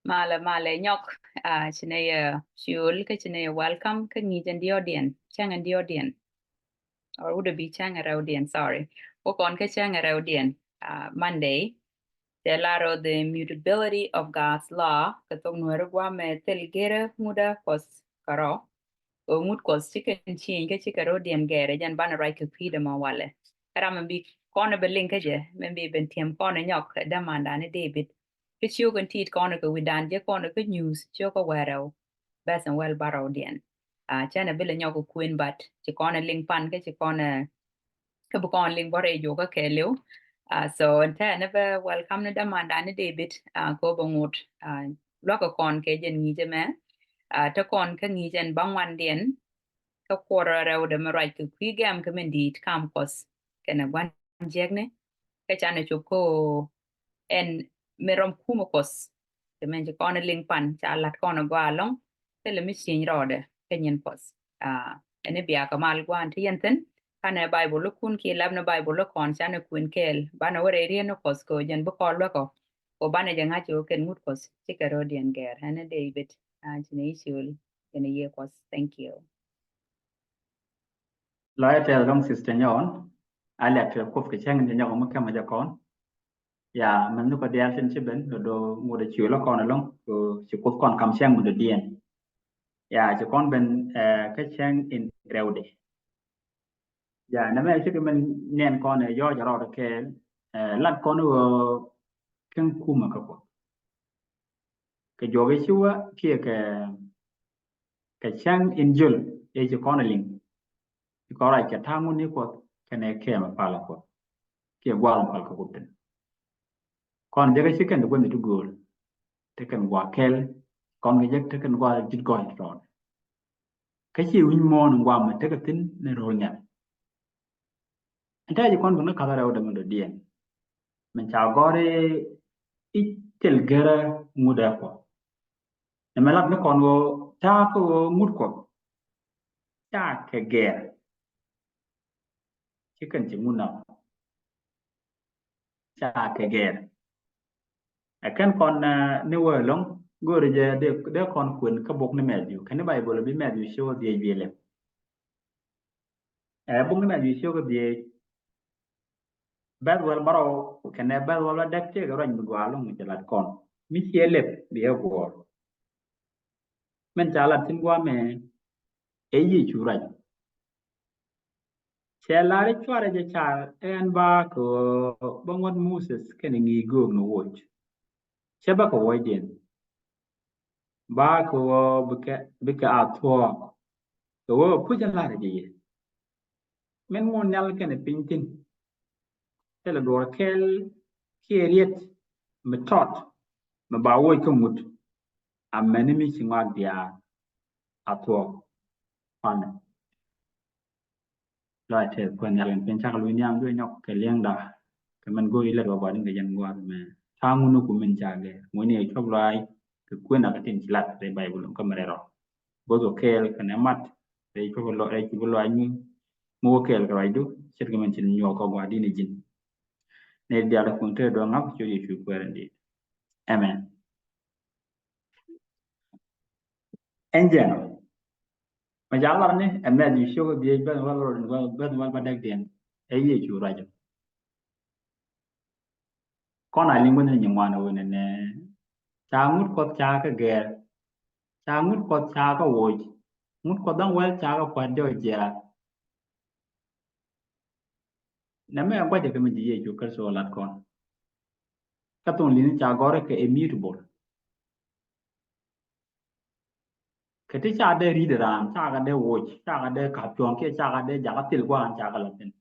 male nyok chine fuel ke chine welcome ke ni the audience chang and the audience or would be chang audience sorry o kon ke chang audience Monday the laro the mutability of God's law ke tong nuero gwa me telgere muda kos karo o mut kos chicken chin ke chikaro dien gere jan bana right ke pida ma wale ram bi kon be link je men bi ben tiem kon nyok da manda ne David cái chiếu cái thịt con cái vi đàn chứ con cái news chiếu có qua đâu best and well barrow điện cha này bây giờ nhau có quên bật chỉ con là link pan cái chỉ con là cái bộ con link bảo rồi cái kể liu so anh thấy never welcome nó đam đàn nó David có bằng một lo cái con cái dân nghĩ chứ mà cho con cái nghĩ dân băng hoàn điện cái quarter đâu để mà right cái quý gam cái mình đi campus cái này quan trọng này cái cha này chụp cô en merom kumokos te men je kono ling pan cha lat kono gwa long te le mission rode kenyen pos ene bia kamal gwan ti yenten kana bible lu kun ki lab na bible lu kon cha ne kun kel bana wore ri no kos ko jen bu ko lo ko bana je ngacho ken mut kos ti ka rodian ger ene David jine isul ene ye kos thank you Lai tel long sister nyon ale tel kof ke chang de nyon mo kam ja kon ya man no ko dia sen chiben do mo de chulo kon long ko chi kof kon kam chang mo de dien ya chi kon ben ke chang in rewde ya na me chi ke men nen kon yo ja ro ke lat kon wo ken kuma ka ko ke joge chuwa ke chang in jul e chi kon ling ko ra ke tamu ni ko kene ke ma pala ko ke gwal pal ko kutten kon jege chicken ko mi tugol te kan gwa kel kon ge jek te kan gwa jit go ron ke chi win mon gwa ma te ka tin ne ro nya anta ji kon no kala raw da do dien men cha gore i tel gera muda ko ne melak ne kon go ta ko mut ko ta ke ger chicken chi mun na ta ke ger akan kon ne wo long gore je de kon kun ka bok ne medu kan bible bi medu show de biele bok ne medu show ko de bad wel baro kan bad wel dak te ga ran gwa long mi lat kon mi chiele bi e ko men chala tin gwa me e yi chura chelare chware je char en ba ko bongon Moses ken ngi go no woch cheba ko woiden ba ko bika atwa ko wo pujan la je men mo nyal ken pintin tele do kel kieriet metot ma ba wo ko mut amene mi chingwa dia atwa pan la te ko nyal pen chak lu nyam do nyok ke liang da ke man go ile do ba din ke yan gwa me tangu no ku men jage mo ne chok lai ke kwena ka tin chilat de bible ko merero bozo kel kana mat de ko lo e ko lo anyu mo kel ka raidu chet ke men chin nyo ko gwa din jin ne dia la kun te do ngap cho yi chu kwerandi amen enjeno ma jalar ne amen yi show bi ben wal ba dak den e yi chu rajo kon ali mun ni mwana wona ne cha ngut ko cha ka ger cha ngut ko cha ka wo ngut ko dang wel cha ka kwa do ja na me kwa je ke mi ye chu ka so lat kon ka ton lin cha gore ke immutable ke ti cha de ri de ran cha ka de wo cha ka de ka chon ke cha ka de ja ka til kwa cha ka la tin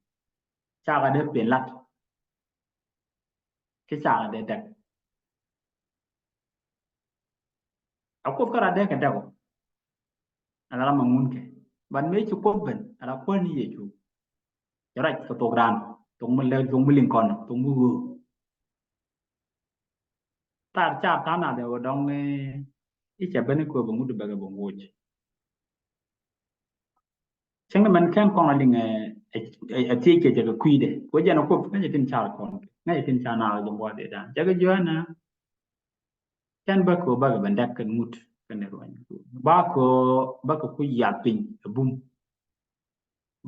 cha ka de pen lat ke cha ka de dak a ko ka ra de ka da ko ala ma mun ke ban me chu ko ben ala ko ni ye chu ya ra ko to gran tong mun le tong mun lin kon tong mu ta cha ta na de wo dong i cha ben ko bo mu de ba ga bo wo chẳng là mình khen con là liền thi cái cái quy đấy, bây giờ nó có cái gì tin chào con, ngay tin chào nào dùng qua để đàn, chắc cái gì na, Ken ba ko ba ga ndak kan mut kan ro ba ko ku ya pin bum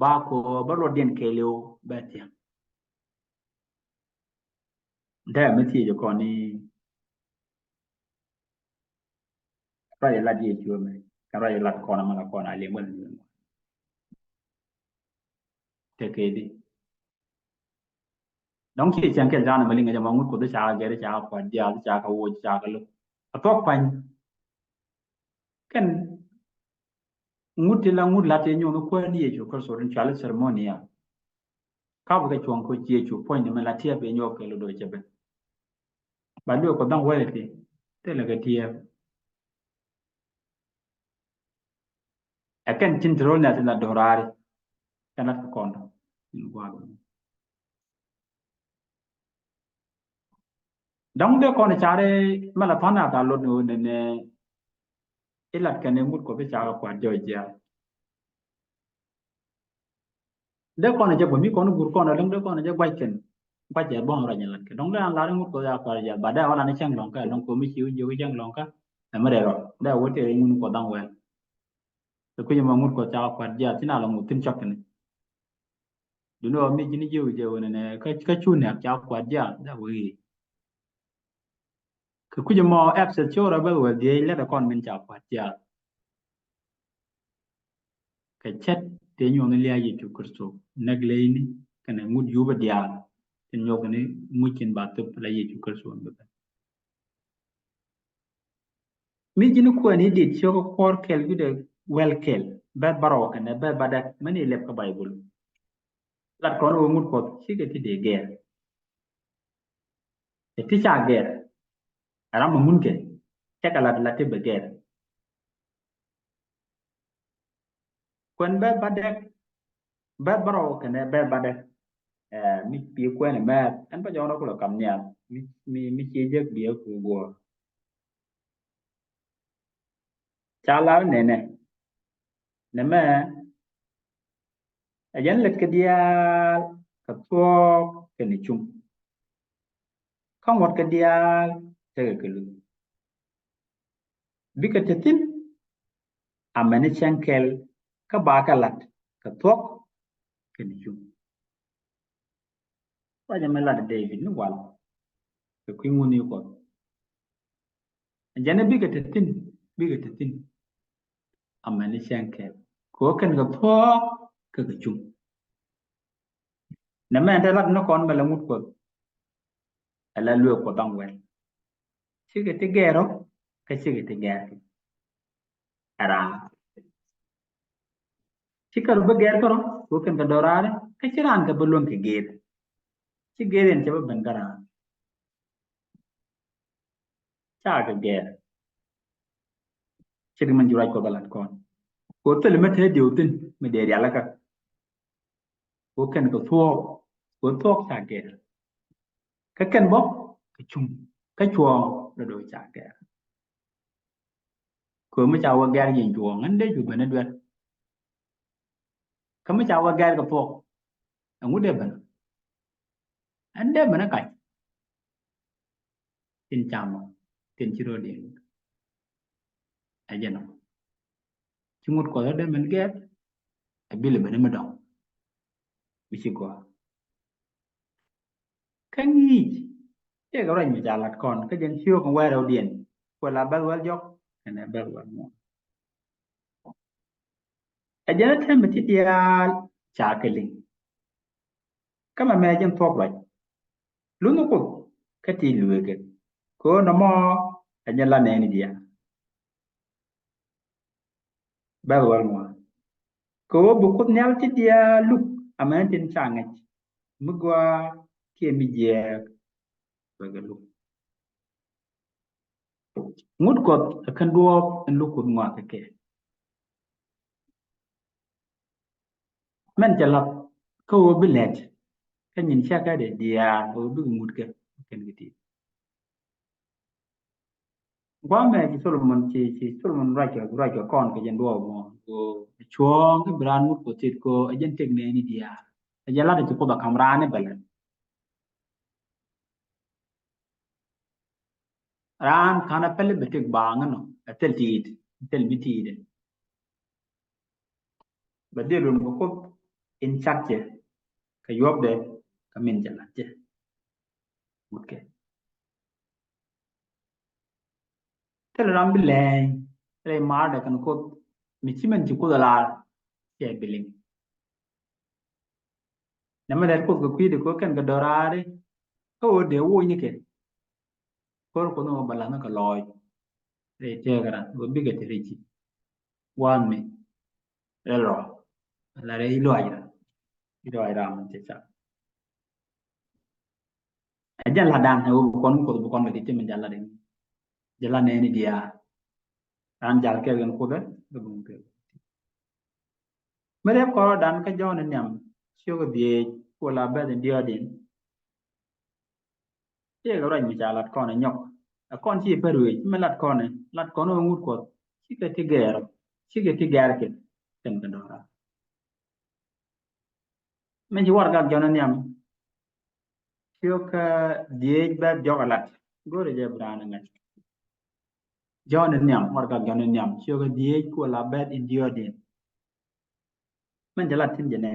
ba ko ba ro den keleo ba ti da me ti jo ko ni ra ya la di ju me ka ra ya la ko na ma ko na le mo te ke di donc ki chen ke jana ma linga ma ngut ko da cha ga re cha ko dia cha ka wo cha ka lu a tok pan ken ngut la ngut la te nyo ko ni ju ko so rin cha le ceremonia ka bu ga chon ko ji ju point me la tie be nyo ke lu do che be ba lu ko dang wa le ti te la ga tie a ken tin tro na te la dorari kana ko kon ni gwa donc de ko na chare ma la thana ta lo no ne ilat ka ne ngut ko be cha ko jo ja de ko na je bo mi ko no gur ko na de ko na je gwai ken ba je bon ra nyalat ke donc la la ngut ko ya ko ja ba da wala ne chang long ka donc ko mi chiu je chang long ka ma de ro da wo te ngun ko dang wa to ko ma ngut ko cha ko ja tina lo ngut tin chak ne du no mi jini je ne ka chu ne cha ko ja da wiคือคุณจะมองแอปเซอร์เชียลเราแบบว่าเดียร์แล้วแต่ก่อนมันจะปัดยาcái chat te nyo ne lia yi tu kurso nag le ni kana mud yuba dia te nyo ne mukin ba tu la yi tu kurso ba mi jinu ko ni dit sho ko kor kel gu de wel kel ba baro kana ba bada mani lep ka bible lat ko no mud ko si ke ti de ger te ti cha ger ara ma mun ke ta kala la te be ger kon ba bada ba baro kana ba bada mi pi ko ne ma an ba jo no ko kam nya mi chi je bi ko go cha la ne ne ma ajan let ke dia ka to ke ni chung không một cái dia te ke lu bi ka tetin amene chankel ka ba ka lat ka to ke ni chung pa ja mela de david ni wal ke ku nguni ko ajan bi ka tetin amene chankel ko ken ka to ke chung na me te lat no kon mela mut ko ala lu ko dang wel chi ke te gero ka chi ke te gero ara chi ka ru be ger ko ko ken ka dorare ka chiran ka bulun ke ger chi geren che ben kara cha ka ger chi man jurai ko balat kon ko tel me te diutin me de ya la ka ko ken ko thua cha ger ka ken bo ka chung ka chuo do do cha ger ko me cha wa ger yin chuo ngan de ju ben de ka me cha wa ger ka thua ngu de ben an de ben ka tin cham tin chiro de ajeno chungut ko de men ger abile ben me dong bi chi ko ka ngi che ga ran mi cha lat kon ka jen chiu ko wa ro dien ko la ba wa jok ene ba wa mo ajana tem ti dia cha ke ling kama me jen thok ba lu no ko ka ti lu ke ko no mo ajala ne ni dia ba wa mo ko bu ko nyal ti dia lu amen tin cha ngai mu gwa ke mi je ba ga lu ngut ko kan duo en lu ko ngwa ke men jala ko bi let kan yin cha ka de dia ko bi ngut ke ken giti gwa me ji Solomon ra ke kon ke jen duo mo ko chuo ke bran ngut ko tit ko ajen tek ne ni dia ajala de ko ba kamra ne balen ran kana pele betek bangano atel tiit atel bitide badirun ko in chatje ka yobde ka min jalate mutke tel ram bile re mar da kan ko michimen ji ko dala ke biling nama der ko kwide ko kan ga dorare ko de wo ni ke ko no bala na ka loy re te gara go biga te riji wan me ro la re ilo ayra man te cha ajan la dan he ko kon ga te men jalla de jalla ne ni dia ran jal ke gan ko da do bum ke mere ko dan ka jon nyam sio ga die ko la ba de dia din ye ga ran mi jala ko na nyok a kon chi pe ruwe me lat ko no ngut ko chi ke ti ger ke ten ga dora men ji war ga jon nyam sio ka die ba jogalat gore je brana ngat jon nyam war ga jon nyam sio ga die ko la ba de dia din men jala tin jene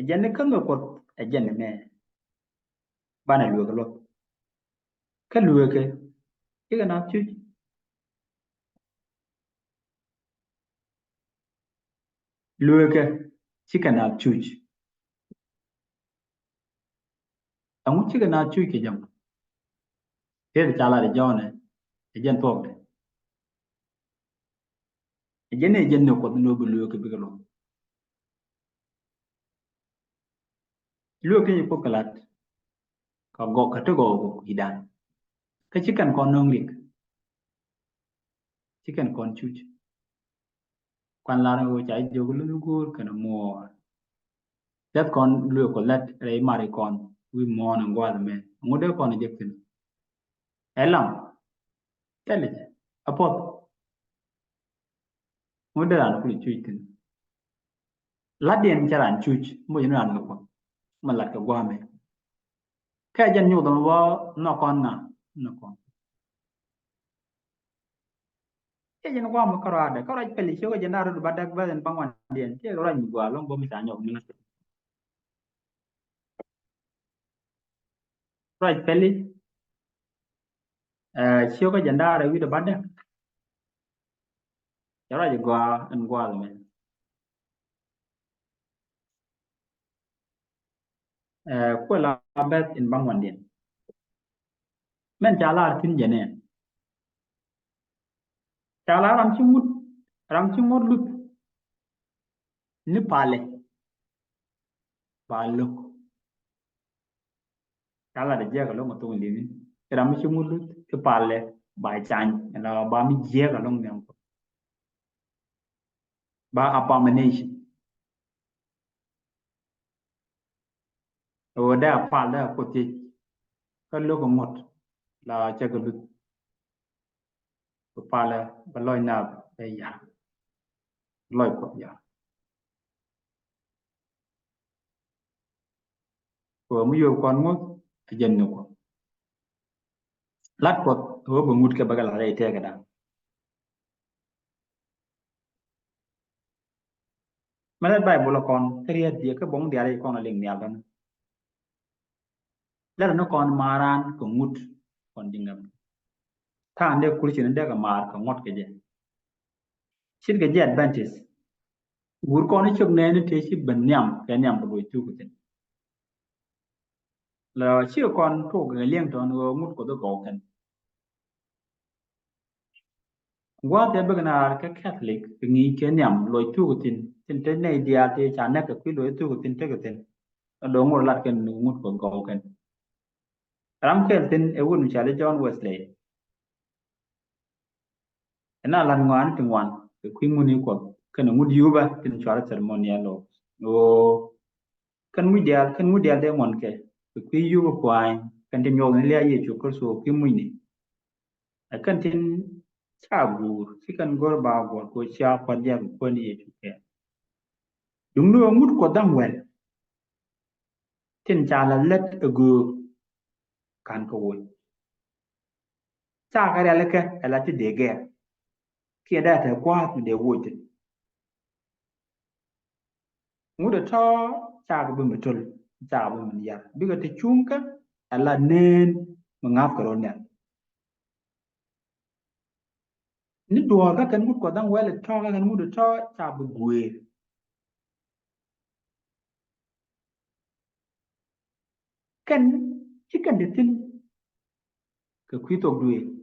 jenne kan ko jenne me bana luwe ga lo ka luwe ke ga na chu luwe ke chi ka na chu amu chi ka na chu ke jam te chala de jone jen tok de jenne ko no bu luwe ke bi ga lo luwe ke ko kalat ka go ka to go idan ka chi kan kon nong lik chi kan kon chu quan la no chai jo lu lu gur kana mo dat kon luwe ko lat re mari kon wi mo na ngwa me ngode kon je tin elam tele apot ngode ran ku chu tin la den charan chu mo yin ran ko ma lat ka gwa me ka jan nyu do bo no kon na no kon ke jan gwa mo karade kara peli sio jan daru badak ba den pangwan den ke ran gwa long bo mi sa nyok mi right peli sio ka jan daru wi do badak yara gwa an gwa me ko la bet in pangwan den men chala tin jene chala ram chimut lut ni pale palo chala de je ka lo to ndi ni ram chimut lut ke pale ba chan na ba mi je ka lo nyam ba abomination o da pale ko ti ka lo ko ngot la che ka lut ko pale ba loy na be ya loy ko ya ko mu yo kon mo jen no ko lat ko ho ba ngut ke ba la re te ka da ma la bai bu la kon kriya dia ka bong dia re kon la ling ya ban la no kon maran ko ngut kon dingam ta ande kursi ne daga mar ka ngot ke je shit ke je advantage gur kon chok ne ne te shi ban nyam ke nyam ko tu ko ten la chi kon to ga liang ton go ngut ko do ko ken wa te ba na ka catholic ke ni ke nyam lo tu ko tin te ne dia te cha na ka ku lo tu ko tin te ko ten do ngor lat ken ngut ko ken ram ke tin e won cha le John Wesley na lan ngwan tin wan ke ku nguni ko ken ngut yuba tin chwa ceremonial lo o kan mu dia de mon ke ku yu ko kwai kan tin yo ne le ye chu ko so ki mu ni kan tin cha gu si kan gor ba gor ko cha pa dia ko ni ye chu ke dung no ngut ko dam wel tin cha la let gu kan ko wo cha cái là cái là chỉ để ghé kia đã thấy qua thì để vui chứ ngủ được cho cha cái bên betul cha bên mình ya bây giờ thì chung cái là nên mengap cái rồi nè ni đùa các cái ngủ có đang quay lại cho các cái ngủ được cho cha bên vui kan chỉ cần để tin cái quý tộc đuôi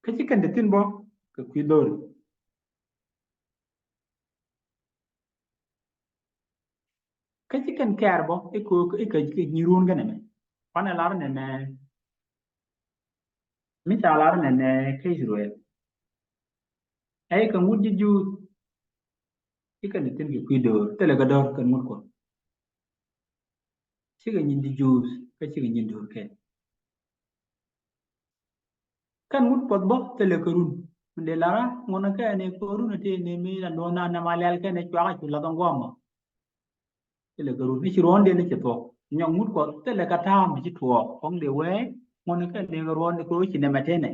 cái chỉ cần để tin bo cái quý đôi cái chỉ cần care bo cái nhiều hơn cái này pana lar này nè mi cha lar này nè cái rồi ai cái ngủ di ju chỉ cần để tin cái quý đôi thế là cái đôi cái ngủ có chỉ cần nhìn di ju cái chỉ cần nhìn đôi cái kan ngủ pot bo thế là cái run de lara ngona cái này có run thì ne mi là dona na malal cái này chwa chula tông gom tele garu ni chiron de ni cheto nyong mut ko tele kata mi chitwo kong de we mon ka de garu ni ko chi ne matene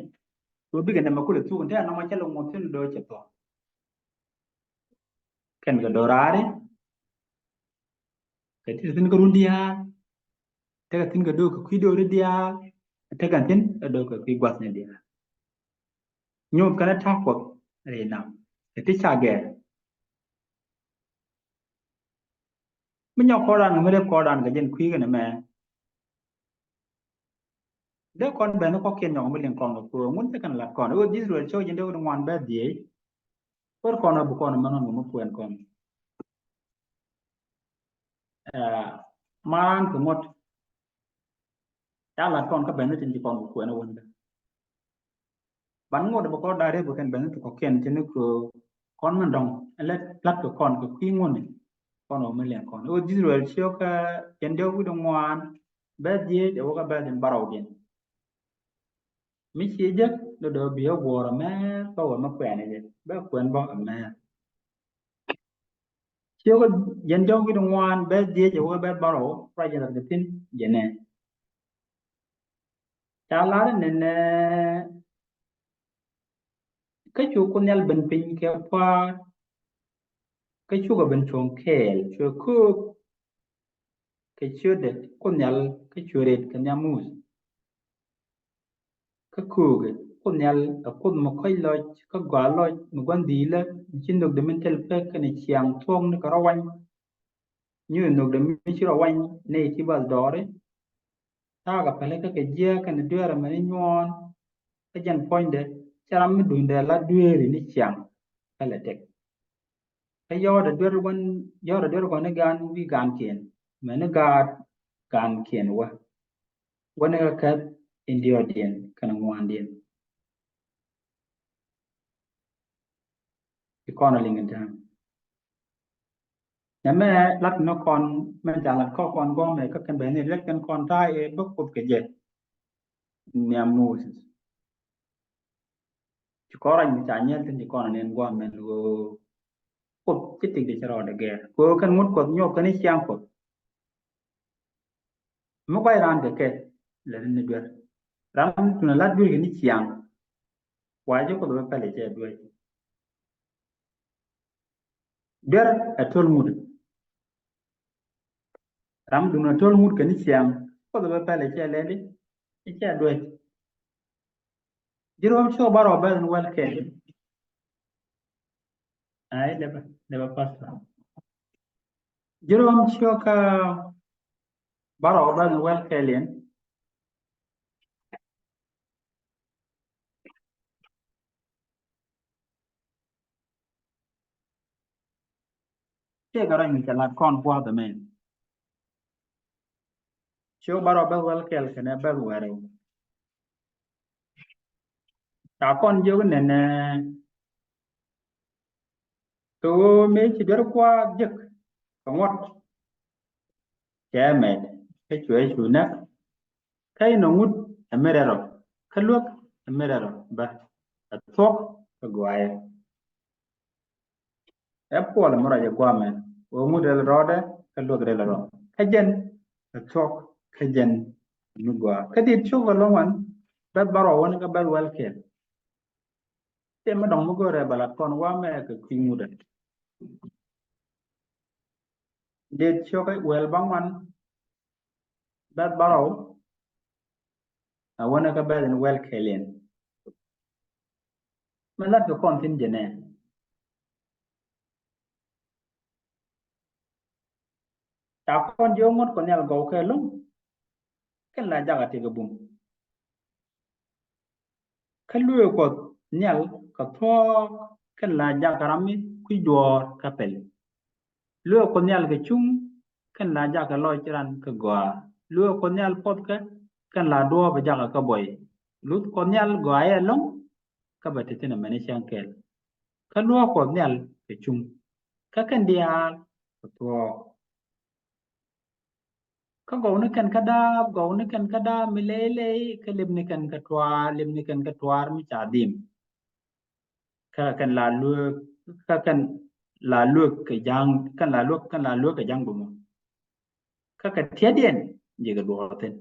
to bi ga na makule tu nda na ma chalo mo tin do cheto ken ga dorare ke ti tin garu dia te ga tin ga do ko kwido re dia te ga tin do ko kwi gwas ne dia nyom kana ta ko re na ke ti cha ge mi nyo ko ran me re ko ran ga jen kwi ga na me de kon be no ko ken nyong mi len kon ko mun te kan la kon o Israel cho jen de ko ngwan be die por kono bu kono manon mo puen kon man ko mot la kon ka benu tin kon ko na wonda ban ngod bo ko dare bo ken benu ko ken tin ko kon man dong let lat ko kon ko ki ngone kon o melen kon o Israel cho ka ken de wu dong wan be die de wo ka be den baraw den mi chi je do bi o wora me ko wa ma kwen ne be kwen bo me cho ka yen de wu dong wan be die de wo be baraw pra je da tin je ne ta la ne cái chú con nhal bên pin kia qua cái chú cái bên chuồng kèl chú cook cái chú đẹp con nhal cái chú đẹp cái nhà mus cái cook con nhal ở con một cái loj cái quả loj một con đi là chỉ được để mình tel pe cái này chiang thong nó cái rawan như được để mình chỉ rawan này chỉ bao đó đấy ta gặp phải cái kia cái này đưa ra mình nhon cái chân point đấy cha mình đun để là đưa đi ní chiang cái là đẹp cái do the door one gan vi gan kien men ga gan kien wa ga ka indio dien kan ngwan dien ki kono lingen tan na me lat no kon men ja lat ko kon go me ka kan be ne lek kan kon ta e bok put ke je ne moses ki kora ni ta nyel tin ki kono nen go men go put ki ti de charo de ge ko kan mut ko nyo kan ni siang ko mo ko ran de ke le ne ber ran tuna lat du ni siang wa je ko do pe le je du ber a tol mut ram duna tol mut kan siang ko do pe le je le di che du Jerome show baro ben well ke ai le ba pasta Jerome show ka baro ben well ke len che garan ni la kon kwa the men show baro ben well ke ne ben were ta kon jo ne ne to me chi der kwa jek ko ngot che me ke chwe chu na kai no ngut emerero kaluk emerero ba atok ko gwaye e pol mora je gwa men o mu del rode kaluk del ro kajen atok kajen nugwa kadi chugo longan bad baro wan ka bad welke te ma dong mugo re bala kon wa me ka kingude de chugo wel bangwan bad baro a wana ka bad welke len ma lat ko kon tin jene ta kon jo ngot ko nyal go ke lum ken la jaga te bum kalluwe ko nyal ka to ken la jaga rami ku jor ka pel luwe ko nyal ke chung ken la jaga lo chiran ka gwa luwe ko nyal pot ka ken la do ba jaga ka boy lut ko nyal go ay long ka ba te na mane shankel ka luwe ko nyal ke chung ka ken dia ka to ka go ne ken kada go ne ken kada milele ka lim ne ken ka twa lim ne ken ka twar mi cha dim ka kan la luwe ka kan la luwe ka jang kan la luwe ka jang bumo ka ka tiadien je ga duoten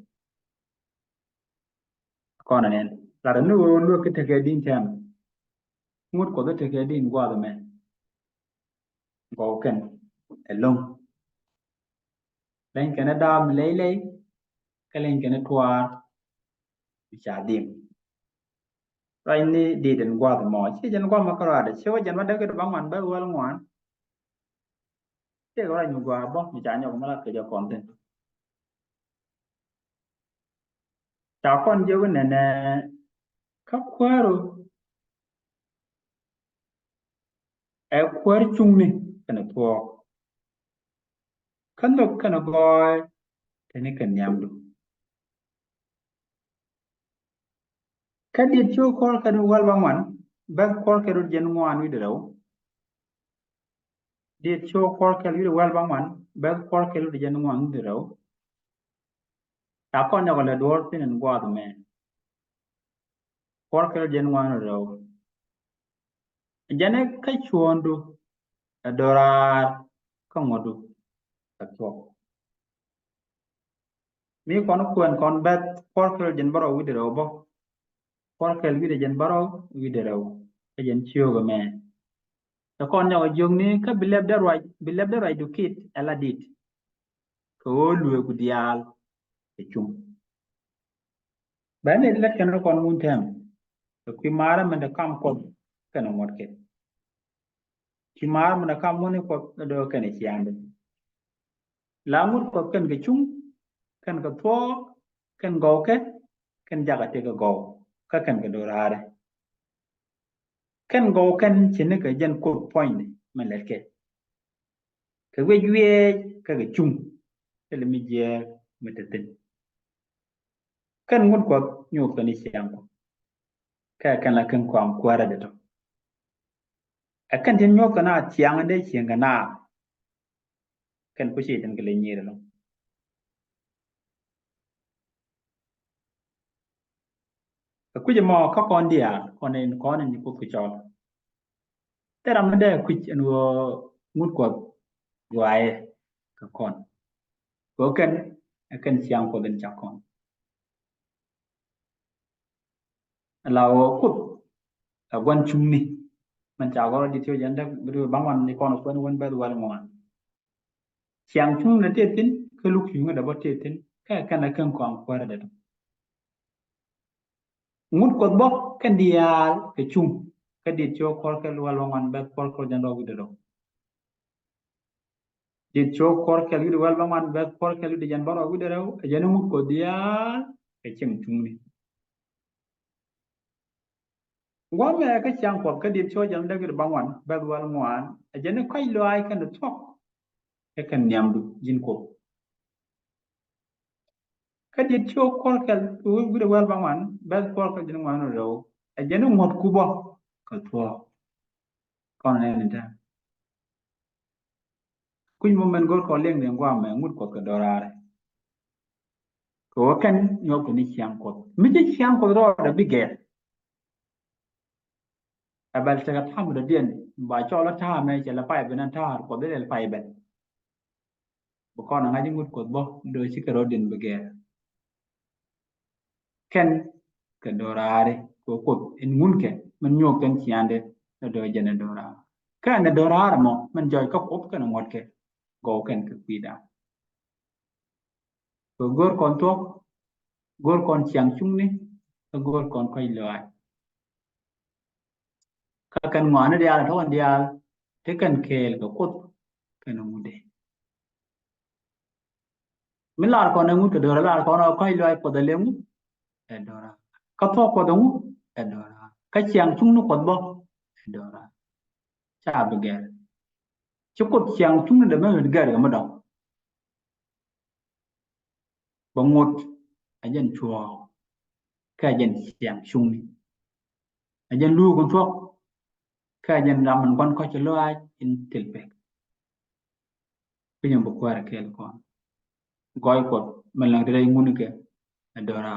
kona nen la nu luwe ka te ka din tam ngut ko te ka din gwa da men go ken elong len ken da lele ka len ken twar mi cha dim rai ni di den gwa da mo che jen gwa ma ka ra de che wa jen ma da ga bang man ba wal ngwan che ga ra nyu gwa bo mi cha nyo ma la ka ja konten cha kon je ne ne ka kwaro e kwar chungni kana to kando kana goy tani kan yamdu kadi chu kor kan wal bangwan ba kor ke ru jen ngwan wi daw di chu kor ke wi wal bangwan ba kor ke ru jen ngwan wi daw ta kon ya le dor tin ngwa do me kor ke ru jen ngwan daw jane ka chuondu adorar ka ngodu ka to mi kon kwen kon bet kor ke ru jen baro wi daw bo kor ke wi jen baro wi daw ka jen chiyo ga me to kon nyago jong ni ka bileb da roi du kit ala dit ko luwe ku dial e chung ba ne la ken kon mun tem to ki mara men da kam ko ken ngot ke ki mara men da kam mun ko do ken e chiande la mut ko ken ke chung ken ko to ken go ke ken jaga te go ka ken ke do rare ken go ken chine ke jen ko point men le ke we yue ka ke chung ele mi je metetin kan ngun ko nyu ko ni siang ko ka kan la kan kwam kwara de to akan tin nyo kana chiang de chiang kana kan ku chi tin gele nyir lo ku je mo ka kon dia kon ni ku ku chol te ram de ku en wo ngun ko wae ka kon ko kan akan chiang ko den cha kon la wo ku wan chung ni man cha go di thio jan da bu bang wan ni kon ko won ba wal mo chiang chung na te tin ke lu khu nga da ba te tin ka kan la kan kwam kwara de to ngut ko bo kan dial ke chung ka di cho kor ke lual wangan ba kor ko jan ro gudo di cho kor ke lu wal wangan ba kor ke lu di jan baro gudo jan ngut ko dial ke chim chung ni ngwa me ka chang ko ka di cho jan da gudo bangan ba wal ngwan jan ko lo ai kan to ke kan nyam du jin ko ka di cho kor ke lu gudo wal wangan ba kor ko jan ngwan ro jan ngut ku bo ka to kon ne ta kuny mo men gol ko leng ne ngwa me ngut ko ka dorare ko kan nyo ko ni chiang ko mi ji chiang ko ro da bige abal ta ka tham da dien ba cho la tha me che la pai ben tha ko de le pai ben bo ko na ngaji ngut ko bo do chi ka ro din bige ken ke dorare ko in ngunke man nyok ken chiande do jene dora ka na dorare mo man joy ko op kan ngot ke go ken ke pida ko gor kon to gor kon chiang chung ni ko gor kon ko loai ka kan ngwana dia to an dia te kan kel ko kot kan ngude milar kon ngut ke dora lar kon ko loai ko de lemu e dora ka to ko do e dora ka chiang chung no ko bo e dora cha beger chukot chiang chung de me gar ga madong bangot ajen chuo ka jen chiang chung ni ajen lu kon to ka jen raman kon ko chlo ai in tilpe pinyam bo kwara kel kon goy ko melang de ngun ke adora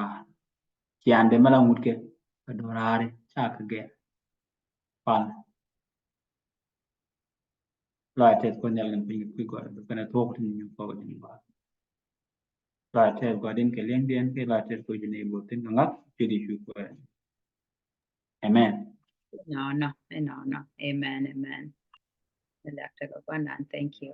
chiande melang mut ke adora re cha ka ge pan la te ko nyal ngan pin ku go kana to ko ni ko ni ba la te go din ke leng den ke la te ko ni bo tin ngat ti di shu ko amen No. Amen. Dr. Gopanan, thank you.